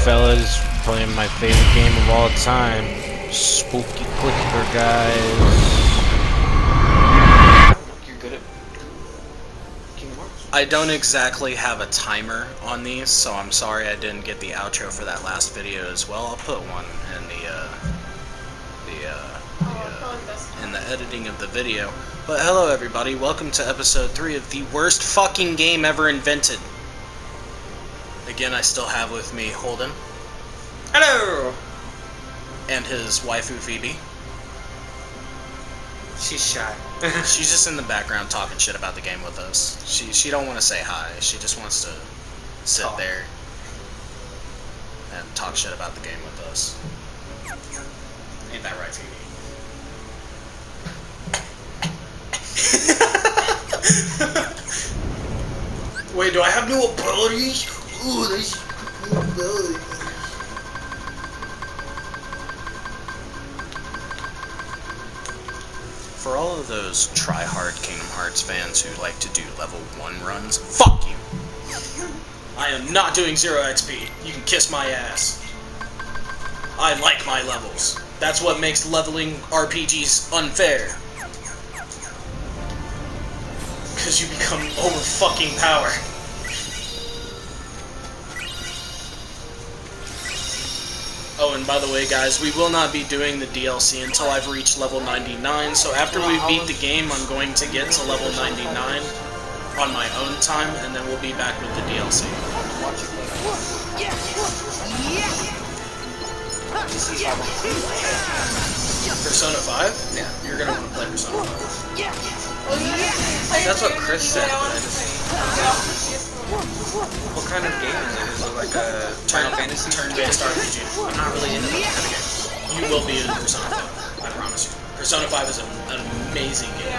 fellas, playing my favorite game of all time, Spooky Clicker, guys. You're good at Kingdom Hearts? I don't exactly have a timer on these, so I'm sorry I didn't get the outro for that last video as well. I'll put one in in the editing of the video. But hello everybody, welcome to episode 3 of the worst fucking game ever invented. Again, I still have with me Holden. Hello! And his waifu Phoebe. She's shy. She's just in the background talking shit about the game with us. She don't want to say hi. She just wants to sit there and talk shit about the game with us. Ain't that right, Phoebe? Wait, do I have new abilities? Ooh, there's new abilities. For all of those try-hard Kingdom Hearts fans who like to do level 1 runs, fuck you! I am not doing 0 XP. You can kiss my ass. I like my levels. That's what makes leveling RPGs unfair. Because you become over-fucking power. Oh, and by the way, guys, we will not be doing the DLC until I've reached level 99, so after we beat the game, I'm going to get to level 99 on my own time, and then we'll be back with the DLC. Persona 5? Yeah. You're gonna want to play Persona 5. That's what Chris said, but I just... What kind of game is it? Is it like a Final Fantasy? Turn-based RPG. I'm not really into those kind of games. You will be into Persona 5, I promise you. Persona 5 is an amazing game.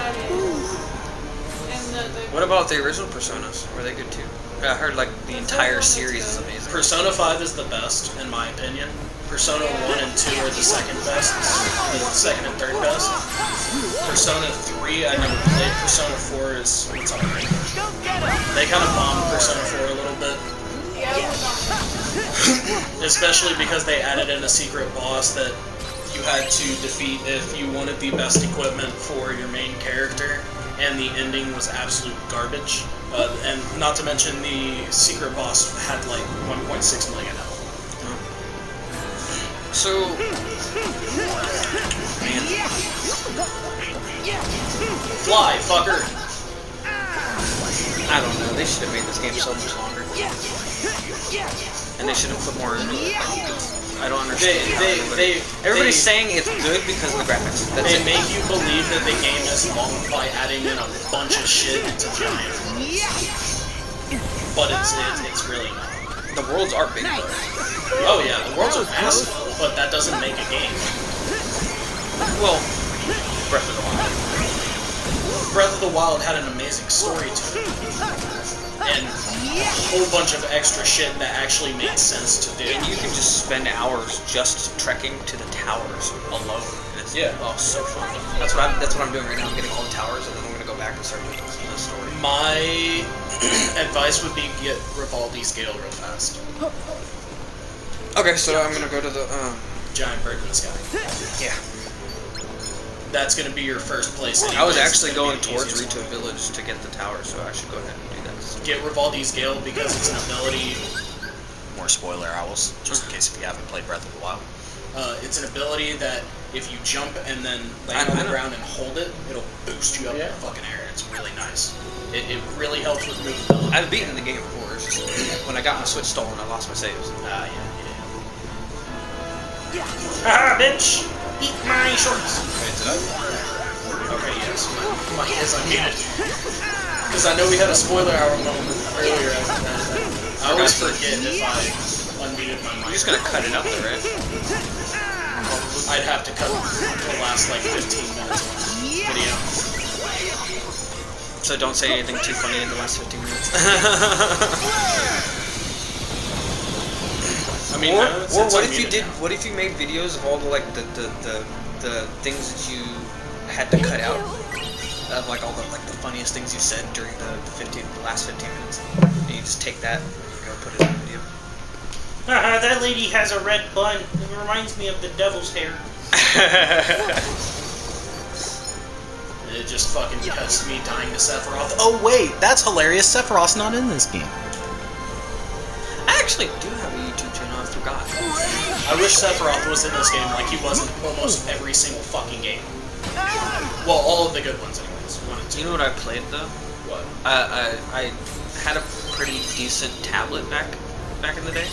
What about the original Personas? Were they good too? I heard like the entire series is amazing. Persona 5 is the best, in my opinion. Persona 1 and 2 are the second best. The second and third best. Persona 3, I never played. Persona 4 is... it's alright. They kind of bombed Persona 4 a little bit. Especially because they added in a secret boss that you had to defeat if you wanted the best equipment for your main character. And the ending was absolute garbage. And not to mention the secret boss had like 1.6 million health. So, man, Fly, fucker! I don't know. They should have made this game so much longer, and they should have put more into it. I don't understand. Everybody's saying it's good because of the graphics. They make you believe that the game is long by adding in a bunch of shit into giant worlds. But it's really not. The worlds are big, though. Oh yeah, the worlds are massive, but that doesn't make a game. Well, Breath of the Wild. Breath of the Wild had an amazing story to it. And a whole bunch of extra shit that actually made sense to do. And you can just spend hours just trekking to the towers alone. And it's so fun. That's what I'm doing right now. I'm getting all the towers, and then I'm gonna go back and start doing the story. My advice would be get Rivaldi's Gale real fast. Okay, so I'm gonna go to the Giant bird in the sky. Yeah. That's gonna be your first place. I was actually going towards Rito Village to get the tower, so I should go ahead and do that. Get Rivaldi's Gale because it's an ability. More spoiler owls, just in case if you haven't played Breath of the Wild. It's an ability that if you jump and then land on the ground and hold it, it'll boost you up in the fucking air. It's really nice. It really helps with movability. I've beaten the game before. It's just when I got my Switch stolen, I lost my saves. Yeah. Ah, bitch! Eat my shorts! Okay, yes. My is unmuted. Because I know we had a spoiler hour moment earlier. I always forget if I unmuted my mic. You're just gonna cut it up, though, right? I'd have to cut the last like 15 minutes of the video. So don't say anything too funny in the last 15 minutes. I mean, or what if you did? What if you made videos of all the like the things that you had to cut out of like all the funniest things you said during the last 15 minutes, and you just take that and go put it in a video. That lady has a red bun. It reminds me of the devil's hair. It just fucking cuts me dying to Sephiroth. Oh wait, that's hilarious. Sephiroth's not in this game. I actually do have a YouTube channel, I forgot. I wish Sephiroth was in this game like he was in almost every single fucking game. Well, all of the good ones anyways. Do you know what I played though? What? I had a pretty decent tablet back in the day.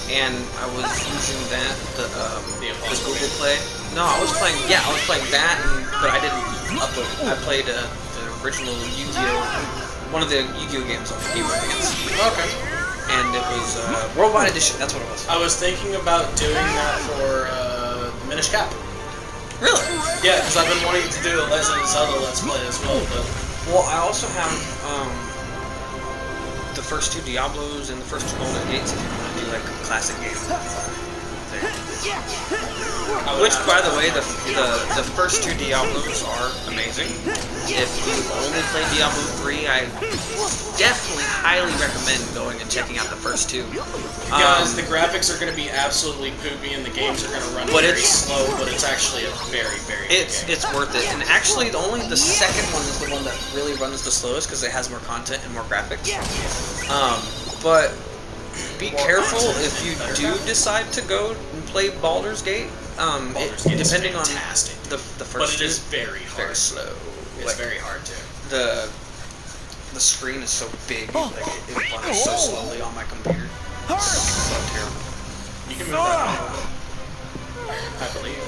And I was using that, the Google Play. No, I was playing that, but I didn't upload it. I played the original Yu-Gi-Oh! One of the Yu-Gi-Oh! Games on the Game Boy Advance. Okay. And it was Worldwide Edition, that's what it was. I was thinking about doing that for Minish Cap. Really? Yeah, because I've been wanting to do a Legend of Zelda Let's Play as well, but... Well, I also have the first 2 Diablos and the first 2 Golden Gates if you want to do like a classic game. Which, by the way, the first 2 Diablos are amazing. If you only play Diablo 3, I definitely highly recommend going and checking out the first 2. Guys, the graphics are going to be absolutely poopy and the games are going to run very slow, but it's actually a very, very good game. It's worth it. And actually, only the second one is the one that really runs the slowest because it has more content and more graphics. But be careful if you do decide to go and play Baldur's Gate. Depending on the first, but it is very hard. Very slow. It's very hard too. The screen is so big, like it runs so slowly on my computer. It's so terrible. You can move that one, I believe.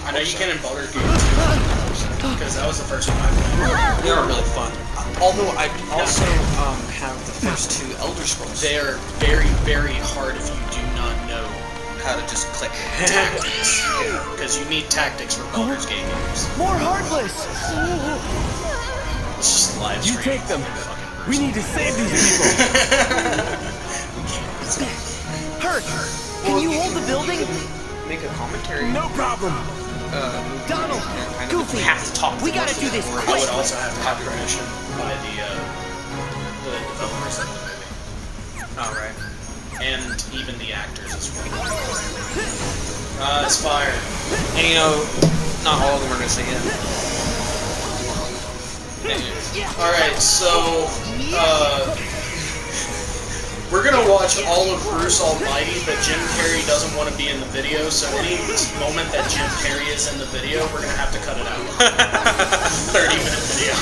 I know you can in Baldur's Gate too, because that was the first one I played. They are really fun. Although I also have the first 2 Elder Scrolls. They are very, very hard if you do not know how to just click tactics. Because you need tactics for Baldur's Gate games. More Heartless! It's just live You streaming. take them. We need to save these people. Hurt! Can you hold the building? Make a commentary. No problem. Donald, Goofy, we have to talk. We gotta do this I quick. would also have copyright by the developers of the movie. Alright. And even the actors as well. It's fire. And you know, not all of them are gonna say it. Alright, so, we're gonna watch all of Bruce Almighty, but Jim Carrey doesn't want to be in the video, so any moment that Jim Carrey is in the video, we're gonna have to cut it out. 30-minute video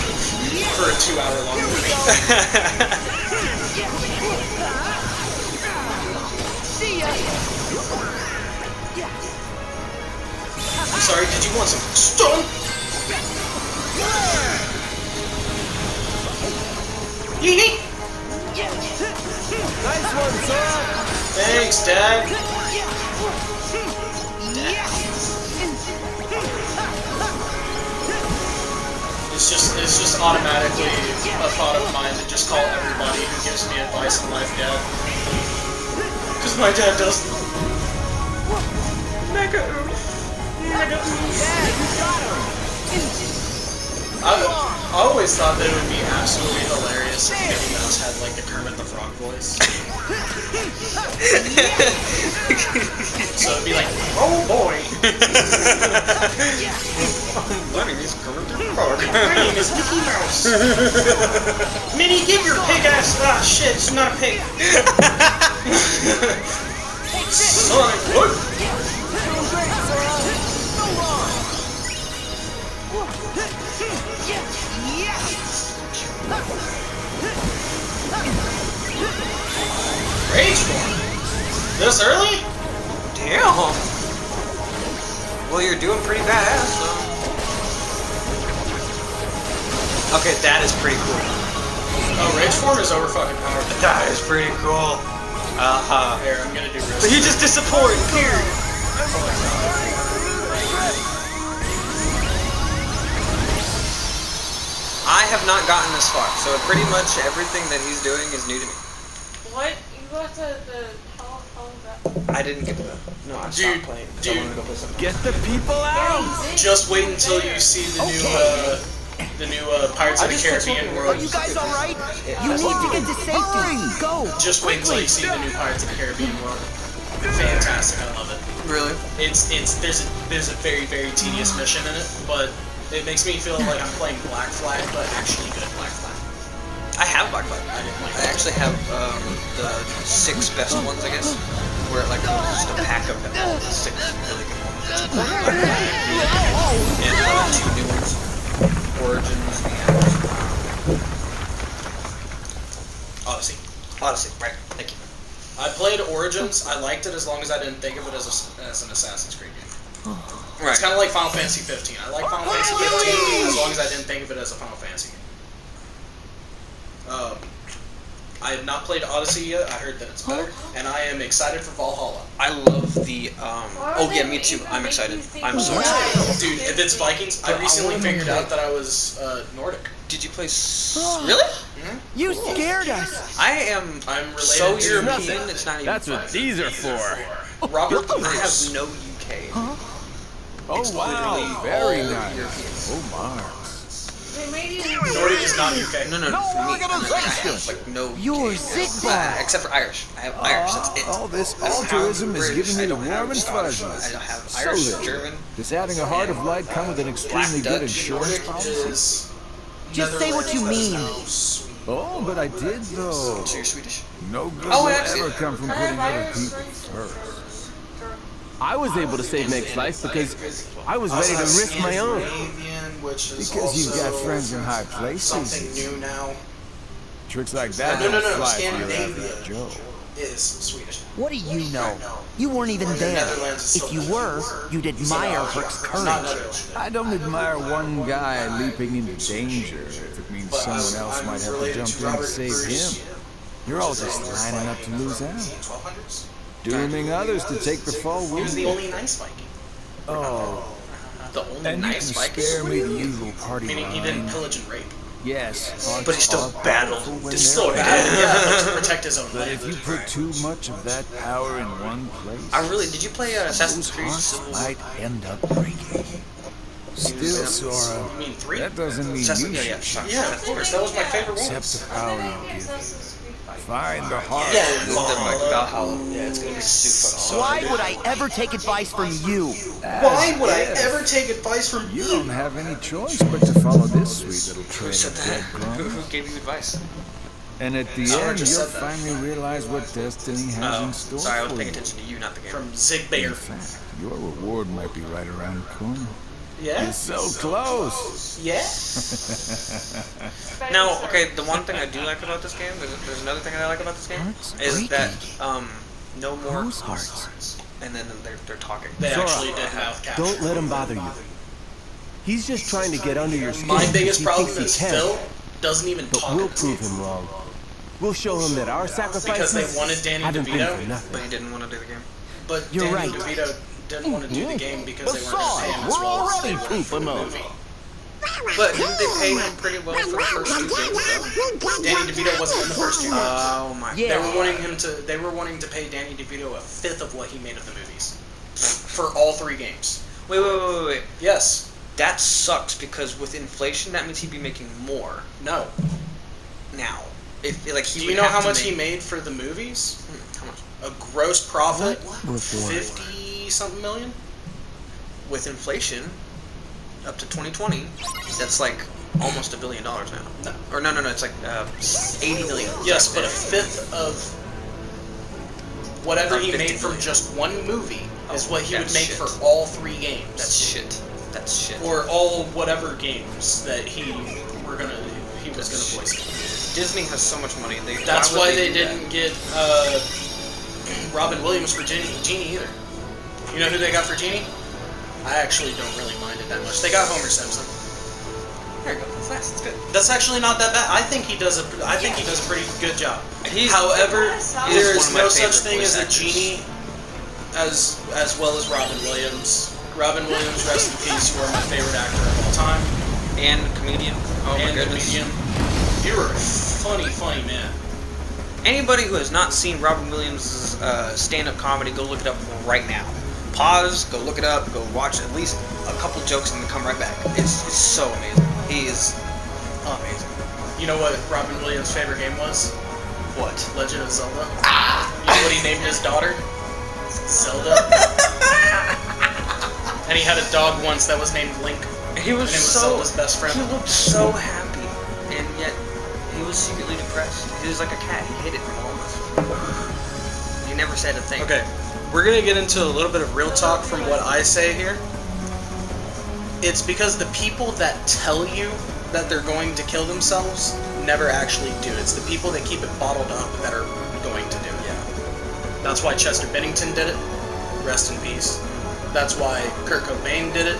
for a 2-hour-long movie. I'm sorry, did you want some stun? Yee! Nice one, Sora. Thanks, Dad. It's just automatically a thought of mine to just call everybody who gives me advice in life Dad. Because my dad does. Mega Oof. Mega Oof. Yeah, you got him. I always thought that it would be absolutely hilarious if Mickey Mouse had like the Kermit the Frog voice. So it'd be like, oh boy! My name is Kermit the Frog. My name is Mickey Mouse! Minnie, give your pig ass! Ah, shit, it's not a pig! Son, what? Doing great, Sora. Go on. Rage form? This early? Damn. Well, you're doing pretty badass, so. Okay, that is pretty cool. Oh, Rage form is over fucking powered. That is pretty cool. Here, I'm gonna do But you just disappoint. Here. I have not gotten this far, so pretty much everything that he's doing is new to me. What? You got the how that? I didn't get the. No, I stopped playing. I wanted to go play something. Get the people out. Just wait until you see the new The new Pirates of the Caribbean world. Are you guys all right? You need to get to safety. Go. Just wait until you see the new Pirates of the Caribbean world. Fantastic, I love it. Really? There's a very, very tedious mission in it, but it makes me feel like I'm playing Black Flag, but actually good Black Flag. I have Black Flag. I didn't like I it. actually have the 6 best ones, I guess. Where like just a pack of all the 6 really good ones. And 2 new ones. Origins and Odyssey. Odyssey, right, thank you. I played Origins. I liked it as long as I didn't think of it as an Assassin's Creed game. Right. It's kind of like Final Fantasy 15. I like Final Fantasy 15 as long as I didn't think of it as a Final Fantasy game. I have not played Odyssey yet. I heard that it's better, and I am excited for Valhalla. I love the, oh yeah, me too, I'm excited. I'm so excited. Dude, if it's Vikings, I recently figured out that I was Nordic. Did you play really? You scared us. I'm related So to European, it's not even That's what funny. these are for. Robert I Bruce. have no UK. Oh wow, very nice. Oh my. They made it. Nordic is not UK. No, for me, I have like no You're UK. sick bag. Except for Irish. I have Irish, that's it. All this I don't altruism have is British, giving me I the don't have warm and Scottish, fuzzies. I don't have So Irish, then, German. does having a heart of light come with an extremely Black good Dutch, insurance Nordic policy? Is Just say what you mean. Oh, but I did though. So you're Swedish? No good Oh, will yeah. ever come from I putting have other Irish people drinks. first. I was able to save Meg's life because I was ready to risk my own. Which is Because you've got also friends in high something places. new now. Tricks like that No, don't fly for your Scandinavia average Joe. is Swedish. What do you know? You weren't even there. Netherlands is If you still were, you'd admire Herc's Not courage. Netherlands. I don't admire one guy leaping into danger if it means But someone else I'm might have to related jump to in to Robert save Bruce, him. You're all which is just lining up to lose out, 1200s. dooming others to take the fall He with was the you. only nice Viking. Oh, The only and you can nice Viking. spare me the usual party Meaning he didn't line. pillage and rape. Yes, But he still hearts are battled. powerful when It's they're still bad, yeah, but to protect his own But land. if you put too much of that power in one place, I really, did you play Assassin's those Creed hearts Civil War? might end up breaking. Still, Sora, You mean 3? that doesn't mean Assassin's, you yeah, should sorry. Yeah, of course. That was my favorite one. accept the power you give. Assassin's Creed 5. Find the heart. Yeah, Looked at like Valhalla. Yeah, it's gonna be super. Why would I ever take advice from you? Why would I ever take advice from You you? don't have any choice but to follow this sweet little trail Who said of that? Who breadcrumbs. gave you advice? And at the Sora end, just you'll said that. finally realize what destiny has in store Sorry, I was for paying you. attention to you, not the game. From Zig In Bayer. fact, your reward might be right around the corner. Yeah? You're so close. Yeah? Now, okay, the one thing I do like about this game, there's another thing I like about this game, Hearts is that breaking. no more Whose hearts? and then they're talking. They Sora, actually did mouth capture. Don't let him bother you. He's just trying to get under your skin. My because biggest he problem thinks is he can. Phil doesn't even But talk we'll to prove him wrong. We'll show him that our because sacrifices they wanted Danny haven't been DeVito, for nothing. But he didn't want to do the game. but You're Danny right. DeVito didn't want to do the game because they weren't going to pay him as We're well as they already would proof for the enough. movie. But didn't they pay him pretty well for the first 2 games though? Danny DeVito wasn't in the first 2 games. Oh my Yeah. They were wanting to pay Danny DeVito a fifth of what he made of the movies. For all 3 games. Wait. Yes. That sucks because with inflation, that means he'd be making more No. now. If like he Do would you know have how to much he make- made for the movies? How much? A gross profit, Reform. 50-something million? With inflation, up to 2020, that's like almost $1 billion now. No. Or no, it's like 80 million. Yes, but a fifth of whatever he 50 made from million. just one movie is what he would That's make shit. for all 3 games. That's shit. That's shit. Or all whatever games that he was gonna voice. Disney has so much money. That's would why they do that? didn't get Robin Williams for Genie either. You know who they got for Genie? I actually don't really mind it that much. They got Homer Simpson. There you go. That's nice. That's good. That's actually not that bad. I think he does a pretty good job. He's- However, He's there is one of my no such favorite thing as voice a actors. Genie as well as Robin Williams. Robin Williams, rest in peace. You are my favorite actor of all time. And comedian. Oh my And goodness. comedian. You're a funny man. Anybody who has not seen Robin Williams' stand-up comedy, go look it up right now. Pause, go look it up, go watch at least a couple jokes, and then come right back. It's so amazing. He is amazing. You know what Robin Williams' favorite game was? What? Legend of Zelda. You know what he named his daughter? Zelda. And he had a dog once that was named Link. He was, and it was so Zelda's best friend. He looked so happy, and yet he was secretly depressed. He was like a cat. He hid it from all of us. He never said a thing. Okay, we're gonna get into a little bit of real talk from what I say here. It's because the people that tell you that they're going to kill themselves never actually do. It's the people that keep it bottled up that are going to do it. Yeah. That's why Chester Bennington did it. Rest in peace. That's why Kurt Cobain did it,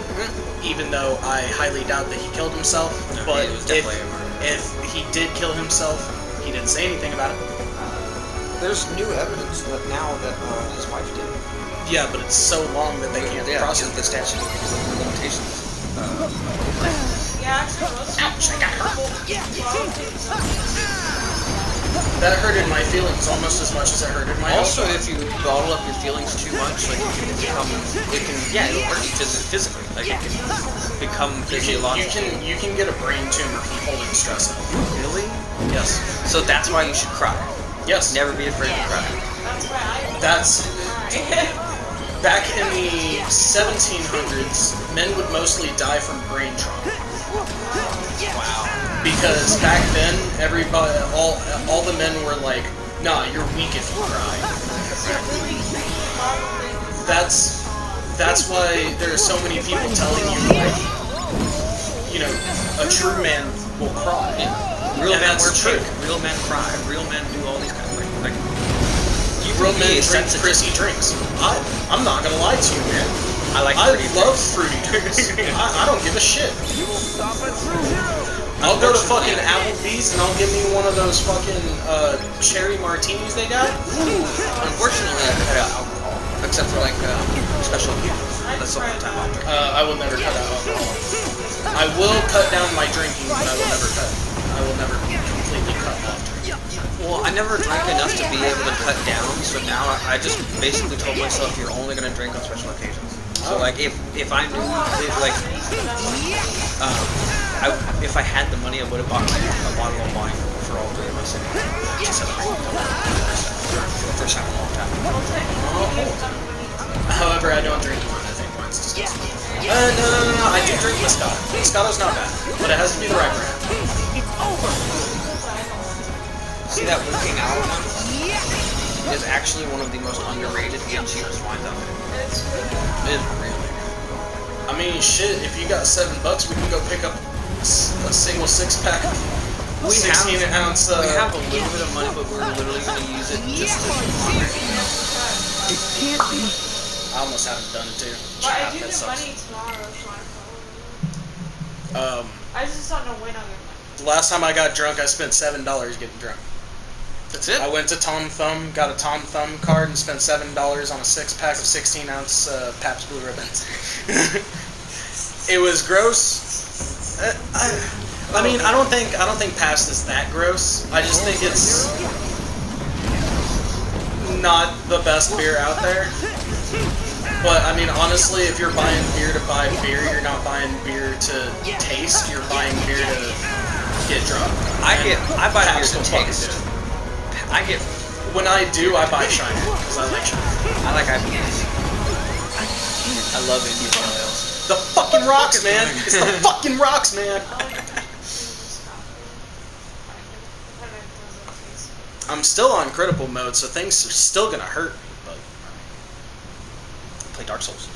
even though I highly doubt that he killed himself. No, but it was definitely a murder. if he did kill himself, he didn't say anything about it. There's new evidence that now that his wife did. Yeah, but it's so long that they can't prosecute. The statute of limitations. Yeah, actually, most Ouch, I got hurt. people That hurted my feelings almost as much as it hurted my Also, health. if you bottle up your feelings too much, like it can become, it'll hurt you physically. Like it can become physiological. You can get a brain tumor from holding stress up. Really? Yes. So that's why you should cry. Yes. Never be afraid to cry. That's why I That's cry. back in the 1700s, men would mostly die from brain trauma. Wow. Because back then, everybody, all the men were like, "Nah, you're weak if you cry." That's why there are so many people telling you, like, you know, a true man will cry. Real And men that's wear true. pink. Real men cry. Real men do all these kind of things. Like Real men drink sensitive. frizzy drinks. I'm not gonna lie to you, man. I like I fruity love drinks. fruity drinks. I don't give a shit. I'll go to fucking Applebee's and I'll give me one of those fucking cherry martinis they got. Unfortunately, I cut out alcohol, except for like special occasions. That's the only time I'll drink. I will never cut out alcohol. I will cut down my drinking, but I will never completely cut off drinking. Well, I never drank enough to be able to cut down, so now I just basically told myself you're only gonna drink on special occasions. So like if I knew like if I had the money, I would have bought like a bottle of wine for all three of us and just celebrate for the first time in a long time. However, I don't drink wine. I think wine's disgusting. No. I do drink Moscato. Moscato's not bad, but it has to be the right brand. See that working out one is actually one of the most underrated and cheapest wines out there. It is really. I mean, shit. If you got $7, we can go pick up a single 6-pack. 16-ounce. We have a little bit of money, but we're literally going to use it just to laundry. It can't be. I almost haven't done it too. But I do That get sucks. money tomorrow, so I just don't know when I'll get money. The last time I got drunk, I spent $7 getting drunk. That's it? I went to Tom Thumb, got a Tom Thumb card, and spent $7 on a 6-pack of 16-ounce Pabst Blue Ribbons. It was gross. I mean, I don't think Pabst is that gross. I just think it's not the best beer out there. But I mean, honestly, if you're buying beer to buy beer, you're not buying beer to taste. You're buying beer to get drunk. I buy beer Pabst to will fucking taste. do it. When I do, I buy Shiner because I like Shiner. I like IPAs. I love Indian pale ales. The fucking rocks, man. It's the fucking rocks, man. I'm still on critical mode, so things are still gonna hurt. But play Dark Souls.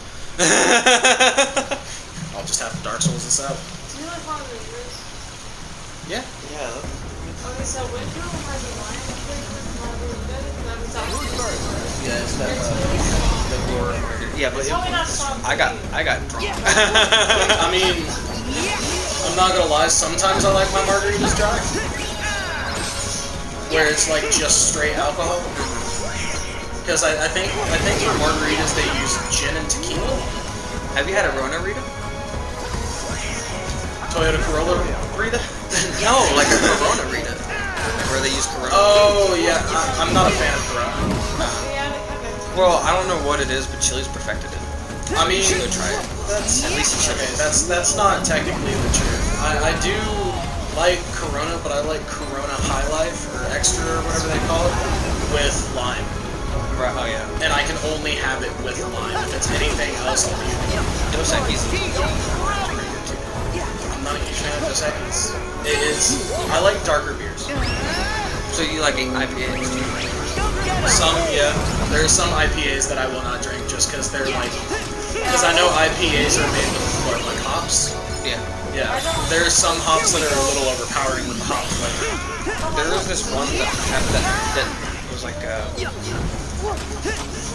I'll just have to Dark Souls this out. Do you like one of the years? Yeah. Yeah. Okay, so Winter has a wine that was actually Yeah, it's that. Yeah, but It's probably not strong. I got drunk. I mean, I'm not gonna lie. Sometimes I like my margaritas dry, where it's like just straight alcohol. Because I think for margaritas they use gin and tequila. Have you had a Rona Rita? Toyota Corolla Rita? No, like a Corona Rita, where they use Corona. Oh yeah, I'm not a fan of Corona. Well, I don't know what it is, but Chili's perfected it. I mean, You should go try it. that's At least it's okay. That's not technically the truth. I do like Corona, but I like Corona High Life or Extra or whatever they call it with lime. Right, oh yeah. And I can only have it with lime. If it's anything else, I'll use it. Dos Equis. I'm not a huge fan of Dos Equis. It is. I like darker beers. So you like IPAs too? Some, yeah. There are some IPAs that I will not drink just because they're like. Because I know IPAs are made with what, like hops? Yeah. Yeah. There are some hops that are a little overpowering with the hop flavor. There was this one that was like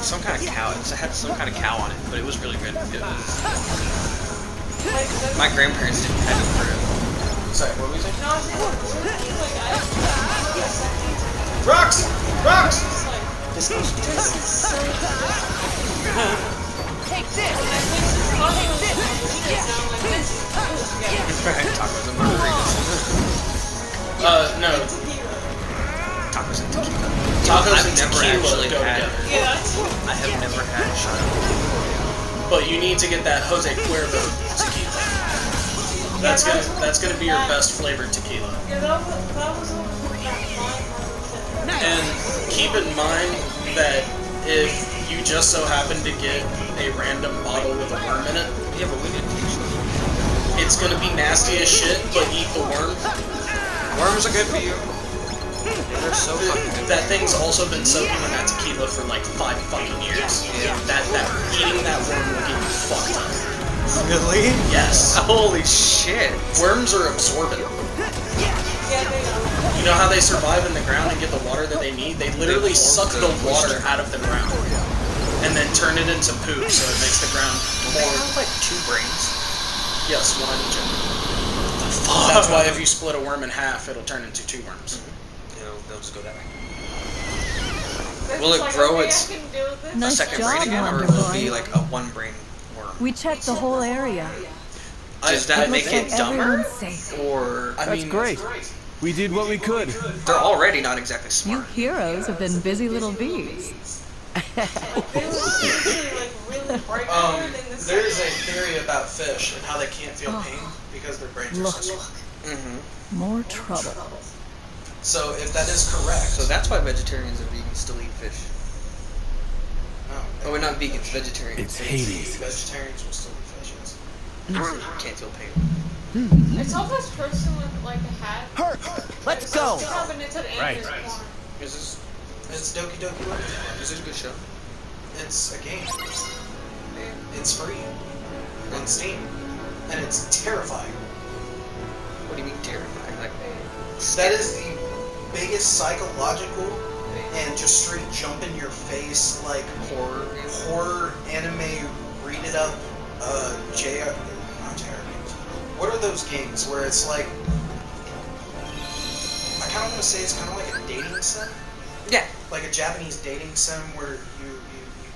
some kind of cow. It had some kind of cow on it, but it was really good. It was, my grandparents had it for it. Sorry, what were we saying? No, I was Rocks! Rocks! this is so Take this! Tacos and margaritas. No. Tacos and tequila. Tacos I've and never tequila actually go had. together. I have never had shot. But you need to get that Jose Cuervo tequila. That's gonna be your best flavored tequila. Yeah, that was And keep in mind that if you just so happen to get a random bottle with a worm in it, Yeah, but we didn't teach them. it's gonna be nasty as shit, but eat the worm. Worms are good for you. They're so fucking good. That thing's also been soaking in that tequila for like 5 fucking years. Yeah. That eating that worm will get you fucked up. Really? Yes. Holy shit. Worms are absorbent. You know how they survive in the ground and get the water that they need? They literally suck the water out of the ground and then turn it into poop, so it makes the ground They more. have like 2 brains. Yes, one on each end. That's why if you split a worm in half, it'll turn into 2 worms. They'll just go that way. There's Will it like, grow okay, its- I can deal with this. A Nice second job, brain again, or Wonder will it Boy. be like a 1 brain worm? We checked the whole area. Does that It make looks it like dumber? everyone's safe. Or I That's mean, great. We did what we could. they're already not exactly You smart. heroes have been busy little bees. They were usually like really bright colored in the there is a theory about fish and how they can't feel pain because their brains are so Look. smart. Mm-hmm. More trouble. So if that is correct, So that's why vegetarians and vegans still eat fish. no, Oh, we're not vegans, vegetarians. It's Hades. vegetarians will still eat fish. Yes. Can't feel pain. I saw this person with like a hat. Hurt! Let's go! And it said Andrew's Right. Corner. Is this It's Doki Doki Literature. is this a good show? It's a game. It's free on Steam, and it's terrifying. What do you mean terrifying? Like That is the biggest psychological and just straight jump in your face like horror? horror anime. Read it up. Not JR. What are those games where it's like? I kind of want to say it's kind of like a dating sim. Yeah. Like a Japanese dating sim where you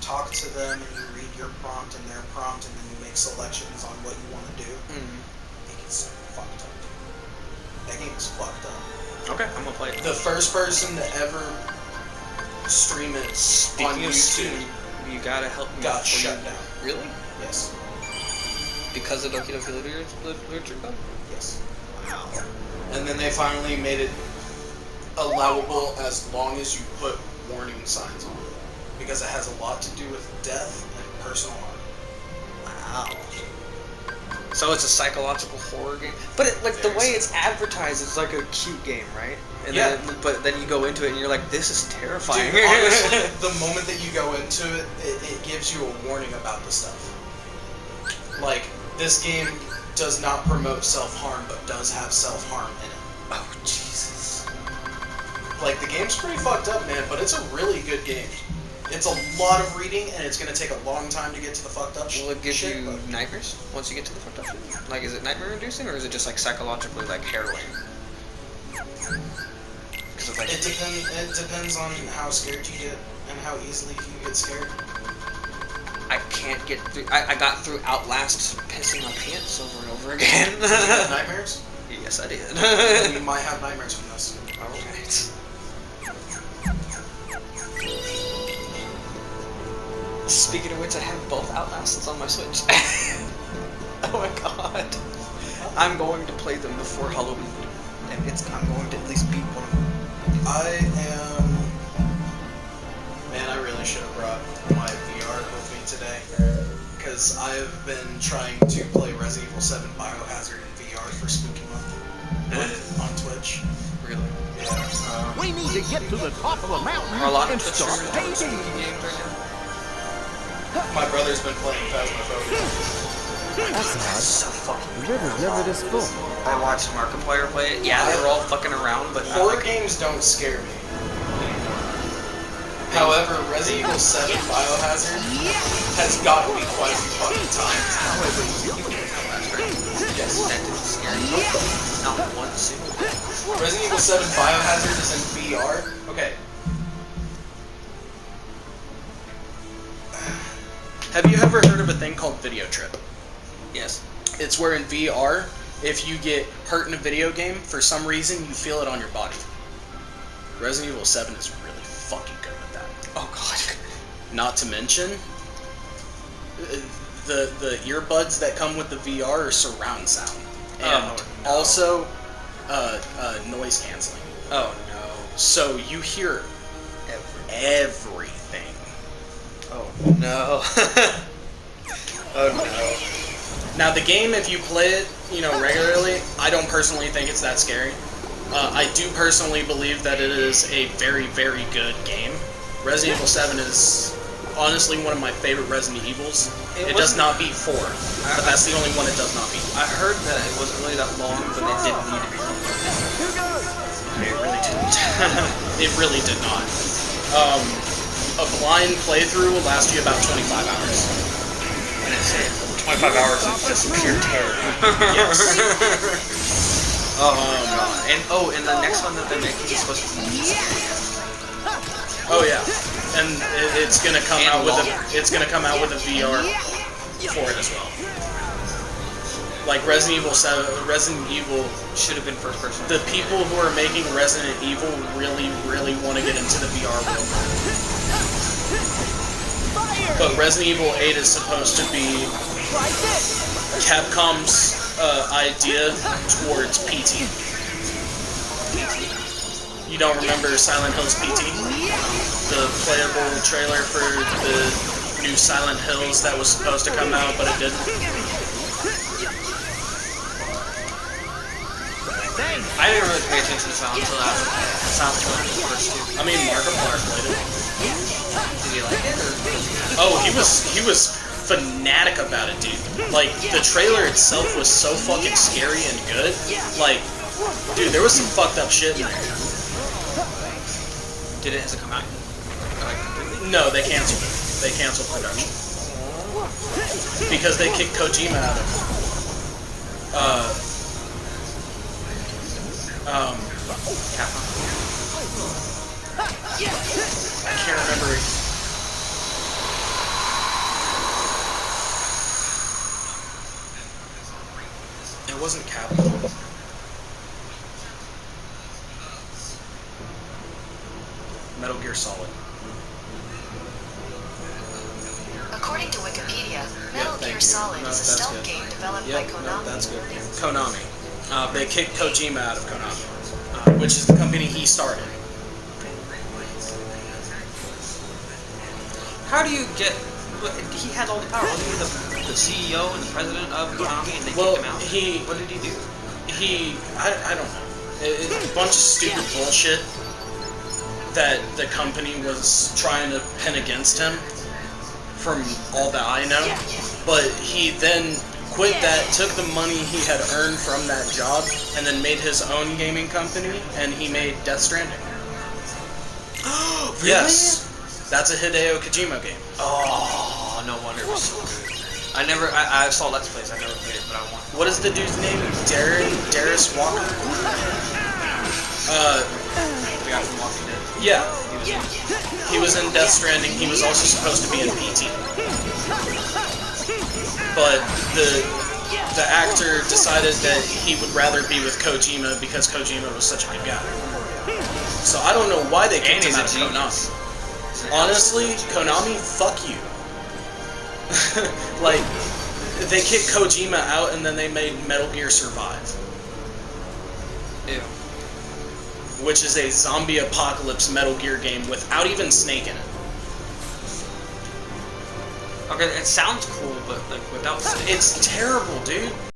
talk to them and you read your prompt and their prompt and then you make selections on what you want to do. Mm. It gets fucked up. That game is fucked up. Okay, I'm gonna play it. The first person to ever stream it on Speaking of YouTube Steam, you gotta help me got before shut you- down. Really? Yes. Because of Doki Doki Literature Club? Yes. And then they finally made it allowable as long as you put warning signs on it. Because it has a lot to do with death and personal harm. Wow. So it's a psychological horror game, but it, like the way it's advertised, it's like a cute game, right? And Yeah. but then you go into it and you're like, this is terrifying. Dude, honestly, the moment that you go into it, it gives you a warning about the stuff. Like, this game does not promote self-harm, but does have self-harm in it. Oh Jesus. Like, the game's pretty fucked up, man, but it's a really good game. It's a lot of reading, and it's gonna take a long time to get to the fucked up Will it give shit, you but nightmares once you get to the fucked up shit? Like, is it nightmare inducing, or is it just like psychologically like harrowing? Because of like it depends on how scared you get and how easily you get scared. I can't get through. I got through Outlast pissing my pants over and over again. Did you have nightmares? Yes, I did. Then you might have nightmares from this. Alright. Speaking of which, I have both Outlasts on my Switch. Oh my god. I'm going to play them before Halloween, and I'm going to at least beat one of them. Man, I really should have brought my VR with me today, because I have been trying to play Resident Evil 7 Biohazard in VR for Spooky Month on Twitch. Really? Yeah. We need to get to the top of the mountain Are a lot of and Twitch start streamers painting. games right now? My brother's been playing Phasmophobia. That's odd. So fucking. The river's never this full. I watched Markiplier play it. Yeah, they were all fucking around, but not Horror like games don't scare me anymore. However, Resident Evil 7 Biohazard has gotten me quite a few fucking times. Yes. that didn't scare me. Not one single. Resident Evil 7 Biohazard is in VR. Okay. Have you ever heard of a thing called video trip? Yes. It's where in VR, if you get hurt in a video game, for some reason you feel it on your body. Resident Evil 7 is really fucking good with that. Oh god. Not to mention, the earbuds that come with the VR are surround sound. And also noise canceling. Oh no. So you hear everything. Oh no. Oh no. Now the game, if you play it, regularly, I don't personally think it's that scary. I do personally believe that it is a very, very good game. Resident Evil 7 is honestly one of my favorite Resident Evils. It does not beat 4, but that's the only one it does not beat. I heard that it wasn't really that long, but it didn't need to be long. It really didn't. It really did not. A blind playthrough will last you about 25 hours. And it's 25 hours of just pure terror. Yes. Oh god. And the next one that they're making is supposed to be scary. Oh yeah, and it's gonna come And out with longer. it's gonna come out with a VR for it as well. Like Resident Evil Should have been first person. The people who are making Resident Evil really, really want to get into the VR world. But Resident Evil 8 is supposed to be Capcom's idea towards PT. You don't remember Silent Hills PT? The playable trailer for the new Silent Hills that was supposed to come out, but it didn't? I didn't really pay attention to Silent Hill after Silent Hill after the first two. I mean, Markiplier played it. Did you like it, or? Oh, he was fanatic about it, dude. Like, the trailer itself was so fucking scary and good. Like, dude, there was some fucked up shit in there. Did it has it come out? Like completely? No, they canceled it. They canceled production. Because they kicked Kojima out of it. Capcom. I can't remember. It wasn't Capcom. Metal Gear Solid. According to Wikipedia, Metal thank Gear you. Solid No, is a that's stealth good. game developed by Yep, no, Konami. that's good. Konami. They kicked Kojima out of Konami, which is the company he started. How do you get? He had all the power. Wasn't he the CEO and the president of Konami, and they kicked him out? What did he do? I don't know. It's a bunch of stupid bullshit that the company was trying to pin against him, from all that I know. But he then quit that, took the money he had earned from that job, and then made his own gaming company, and he made Death Stranding. Really? Yes. That's a Hideo Kojima game. Oh, no wonder it was so good. I saw Let's Plays. I never played it, but I want. What is the dude's name? Darius Walker? The guy from Walking Dead. Yeah. He was He was in Death Stranding. He was also supposed to be in PT. But the actor decided that he would rather be with Kojima because Kojima was such a good guy. So I don't know why they kicked him out of Konami. Honestly, Konami, fuck you. Like, They kicked Kojima out, and then they made Metal Gear Survive. Ew. Which is a zombie apocalypse Metal Gear game without even Snake in it. Okay, it sounds cool, but like without Snake. It's terrible, dude.